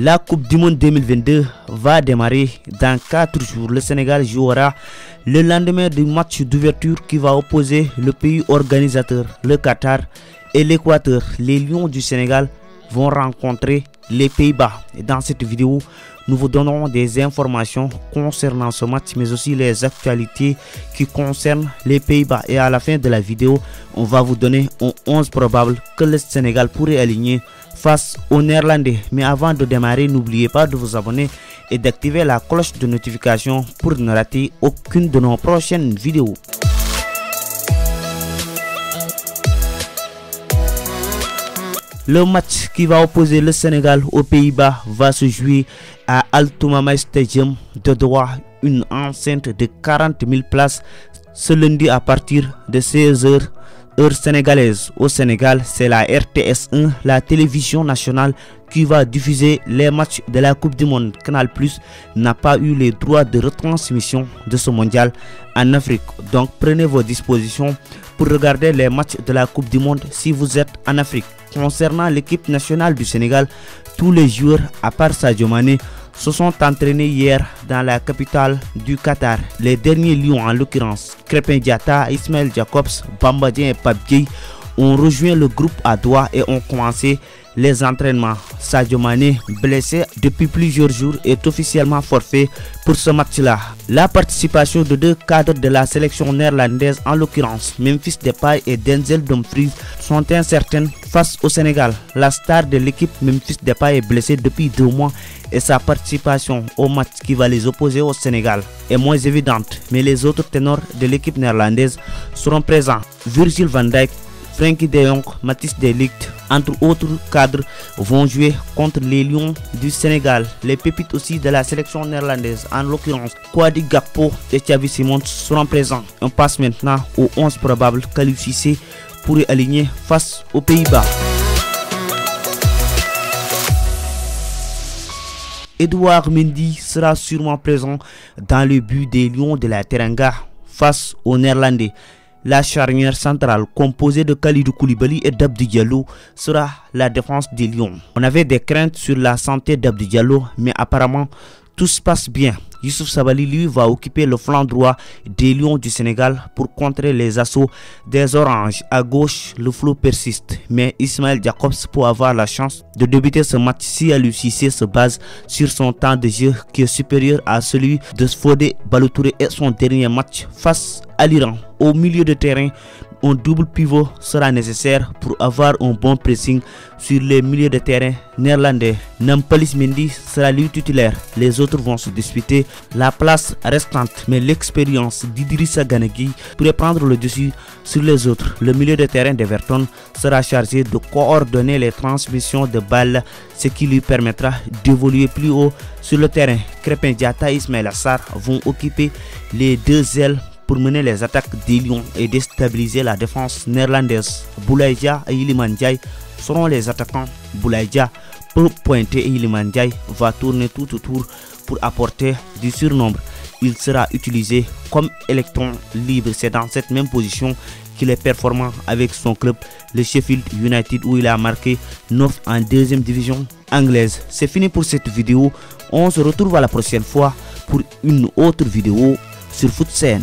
La Coupe du Monde 2022 va démarrer dans 4 jours. Le Sénégal jouera le lendemain du match d'ouverture qui va opposer le pays organisateur, le Qatar, et l'Équateur. Les Lions du Sénégal vont rencontrer les Pays-Bas. Et dans cette vidéo, nous vous donnerons des informations concernant ce match, mais aussi les actualités qui concernent les Pays-Bas. Et à la fin de la vidéo, on va vous donner un 11 probable que le Sénégal pourrait aligner face aux Néerlandais. Mais avant de démarrer, n'oubliez pas de vous abonner et d'activer la cloche de notification pour ne rater aucune de nos prochaines vidéos. Le match qui va opposer le Sénégal aux Pays-Bas va se jouer à Al Toumama Stadium de Doha, une enceinte de 40 000 places, ce lundi à partir de 16 h heure sénégalaise. Au Sénégal, c'est la RTS1, la télévision nationale, qui va diffuser les matchs de la Coupe du Monde. Canal+ n'a pas eu les droits de retransmission de ce mondial en Afrique. Donc prenez vos dispositions pour regarder les matchs de la Coupe du Monde si vous êtes en Afrique. Concernant l'équipe nationale du Sénégal, tous les joueurs à part Sadio Mané se sont entraînés hier dans la capitale du Qatar. Les derniers Lions, en l'occurrence Krépin Diatta, Ismaël Jacobs, Bamba Dieng et Pape Gueye, ont rejoint le groupe à Doha et ont commencé les entraînements. Sadio Mané, blessé depuis plusieurs jours, est officiellement forfait pour ce match-là. La participation de deux cadres de la sélection néerlandaise, en l'occurrence Memphis Depay et Denzel Dumfries, sont incertaines face au Sénégal. La star de l'équipe, Memphis Depay, est blessé depuis 2 mois et sa participation au match qui va les opposer au Sénégal est moins évidente. Mais les autres ténors de l'équipe néerlandaise seront présents. Virgil van Dijk, Frenkie de Jong, Matthijs de Ligt, entre autres cadres, vont jouer contre les Lions du Sénégal. Les pépites aussi de la sélection néerlandaise, en l'occurrence Kwadi Gakpo et Xavi Simons, seront présents. On passe maintenant aux 11 probables qualifiés pour y aligner face aux Pays-Bas. Edouard Mendy sera sûrement présent dans le but des Lions de la Teranga face aux Néerlandais. La charnière centrale composée de Kalidou Koulibaly et d'Abdi Diallo sera la défense des Lions. On avait des craintes sur la santé d'Abdi Diallo, mais apparemment tout se passe bien. Youssouf Sabaly, lui, va occuper le flanc droit des Lions du Sénégal pour contrer les assauts des Oranges. À gauche, le flou persiste, mais Ismaël Jacobs peut avoir la chance de débuter ce match si Aliou Cissé se base sur son temps de jeu qui est supérieur à celui de Fodé Ballo-Touré et son dernier match face à l'Iran. Au milieu de terrain, un double pivot sera nécessaire pour avoir un bon pressing sur les milieux de terrain néerlandais. Nampalys Mendy sera lui titulaire. Les autres vont se disputer la place restante, mais l'expérience d'Idrissa Gana Gueye pourrait prendre le dessus sur les autres. Le milieu de terrain d'Everton sera chargé de coordonner les transmissions de balles, ce qui lui permettra d'évoluer plus haut sur le terrain. Krépin Diatta et Ismaïla Sarr vont occuper les deux ailes pour mener les attaques des Lions et déstabiliser la défense néerlandaise. Boulaye Dia et Iliman Ndiaye seront les attaquants. Boulaye Dia peut pointer et Iliman Ndiaye va tourner tout autour pour apporter du surnombre. Il sera utilisé comme électron libre. C'est dans cette même position qu'il est performant avec son club, le Sheffield United, où il a marqué 9 en 2e division anglaise. C'est fini pour cette vidéo. On se retrouve à la prochaine fois pour une autre vidéo sur FootScene.